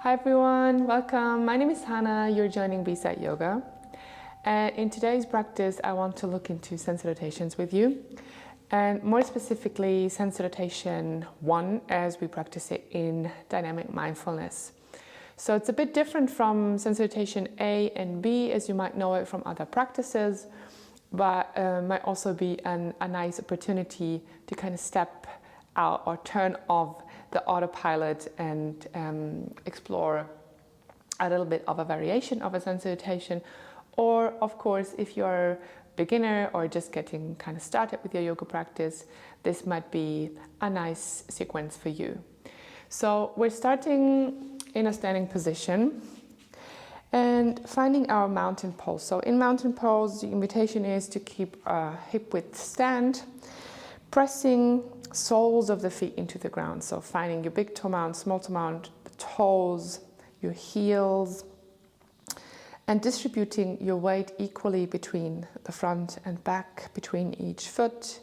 Hi everyone, welcome. My name is Hannah. You're joining B-Side Yoga. And in today's practice, I want to look into sense rotations with you. And more specifically, sense rotation 1 as we practice it in Dynamic Mindfulness. So it's a bit different from sense rotation A and B as you might know it from other practices, but might also be a nice opportunity to kind of step out or turn off the autopilot and explore a little bit of a variation of a sense rotation. Or of course, if you're a beginner or just getting kind of started with your yoga practice, this might be a nice sequence for you. So we're starting in a standing position and finding our mountain pose. So in mountain pose, the invitation is to keep a hip width stand, pressing soles of the feet into the ground. So finding your big toe mount, small toe mount, the toes, your heels, and distributing your weight equally between the front and back, between each foot,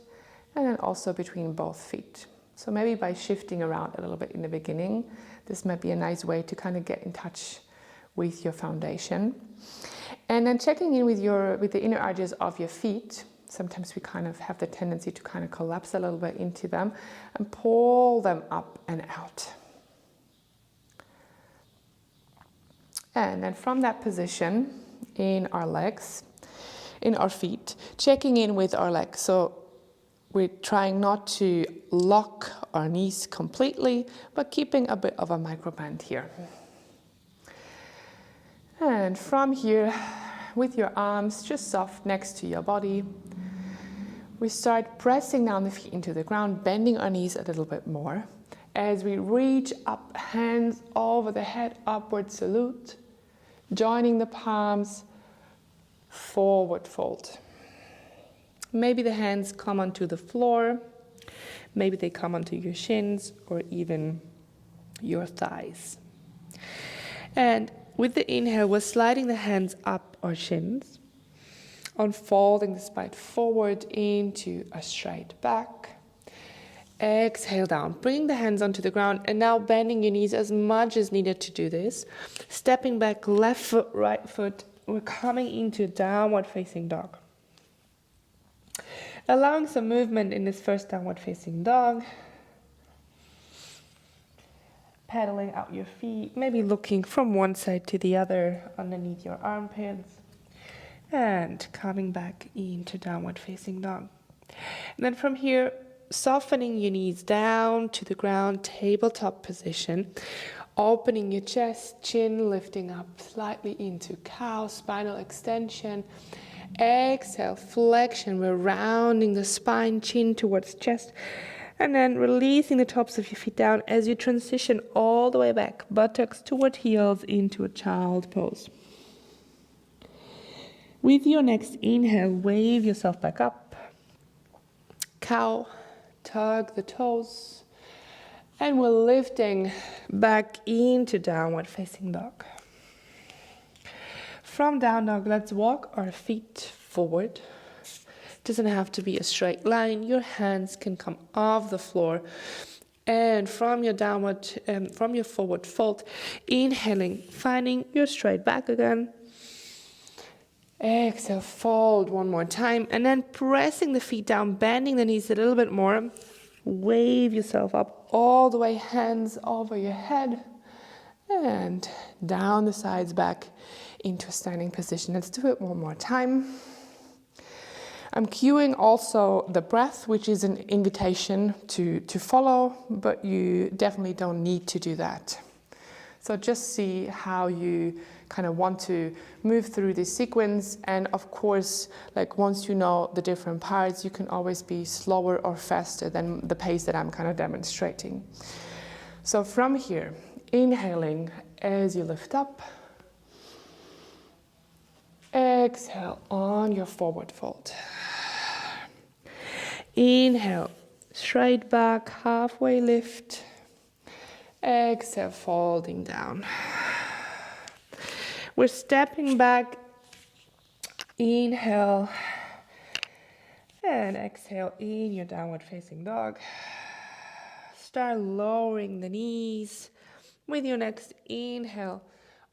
and then also between both feet. So maybe by shifting around a little bit in the beginning, this might be a nice way to kind of get in touch with your foundation. And then checking in with the inner edges of your feet. Sometimes we kind of have the tendency to kind of collapse a little bit into them and pull them up and out. And then from that position in our legs, in our feet, checking in with our legs. So we're trying not to lock our knees completely, but keeping a bit of a micro bend here. And from here, with your arms just soft next to your body, we start pressing down the feet into the ground, bending our knees a little bit more. As we reach up, hands over the head, upward salute, joining the palms, forward fold. Maybe the hands come onto the floor, maybe they come onto your shins or even your thighs. And with the inhale, we're sliding the hands up our shins, unfolding the spine forward into a straight back. Exhale down, bring the hands onto the ground and now bending your knees as much as needed to do this. Stepping back, left foot, right foot. We're coming into downward facing dog. Allowing some movement in this first downward facing dog. Pedaling out your feet, maybe looking from one side to the other underneath your armpits. And coming back into downward facing dog. And then from here, softening your knees down to the ground, tabletop position. Opening your chest, chin lifting up slightly into cow, spinal extension. Exhale, flexion. We're rounding the spine, chin towards chest. And then releasing the tops of your feet down as you transition all the way back, buttocks toward heels into a child pose. With your next inhale, wave yourself back up. Cow, tug the toes. And we're lifting back into downward facing dog. From down dog, let's walk our feet forward. Doesn't have to be a straight line. Your hands can come off the floor. And from your forward fold, inhaling, finding your straight back again. Exhale, fold one more time, and then pressing the feet down, bending the knees a little bit more. Wave yourself up all the way, hands over your head, and down the sides back into a standing position. Let's do it one more time. I'm cueing also the breath, which is an invitation to follow, but you definitely don't need to do that. So just see how you kind of want to move through this sequence. And of course, like once you know the different parts, you can always be slower or faster than the pace that I'm kind of demonstrating. So from here, inhaling as you lift up. Exhale on your forward fold. Inhale, straight back, halfway lift. Exhale, folding down. We're stepping back. Inhale. And exhale in your downward facing dog. Start lowering the knees. With your next inhale,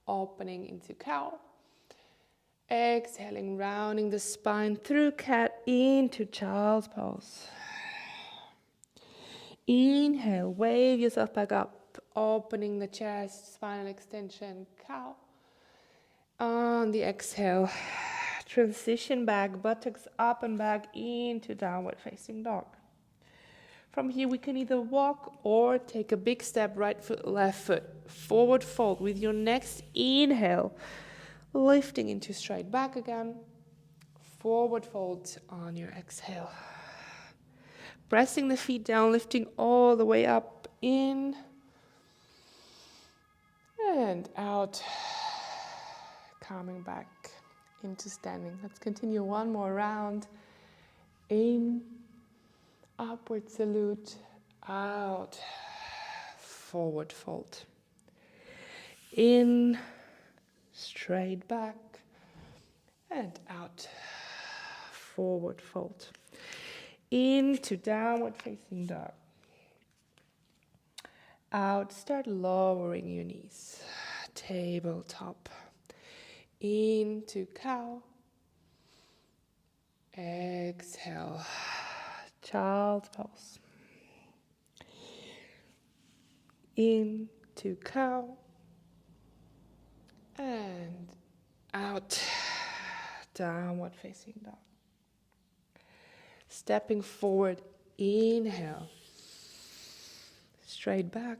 opening into cow. Exhaling, rounding the spine through cat into child's pose. Inhale, wave yourself back up, opening the chest, spinal extension, cow. On the exhale, transition back, buttocks up and back into downward facing dog. From here, we can either walk or take a big step, right foot, left foot, forward fold with your next inhale, lifting into straight back again, forward fold on your exhale. Pressing the feet down, lifting all the way up, in and out, coming back into standing. Let's continue one more round. In, upward salute, out, forward fold. In, straight back, and out, forward fold. Into downward facing dog. Out, start lowering your knees. Tabletop. Into cow. Exhale. Child's pose. Into cow. And out. Downward facing dog. Stepping forward, inhale. Straight back.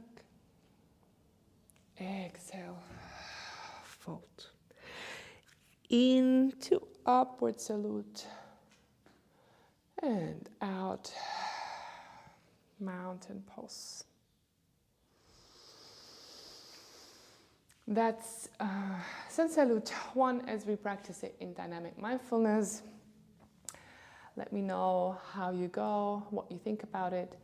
Exhale. Fold. Into upward salute. And out. Mountain pose. That's Sun Salute 1 as we practice it in Dynamic Mindfulness. Let me know how you go, what you think about it.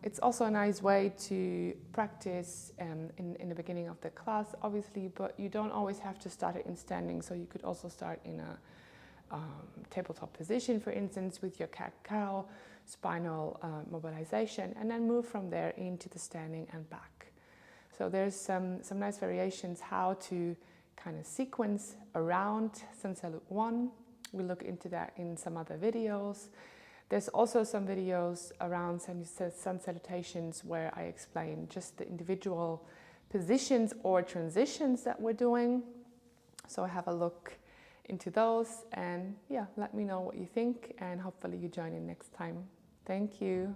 It's also a nice way to practice in the beginning of the class, obviously, but you don't always have to start it in standing. So you could also start in a tabletop position, for instance, with your cat-cow, spinal mobilization, and then move from there into the standing and back. So there's some nice variations how to kind of sequence around Sun Salute 1. We'll look into that in some other videos. There's also some videos around sun salutations where I explain just the individual positions or transitions that we're doing. So have a look into those and yeah, let me know what you think and hopefully you join in next time. Thank you.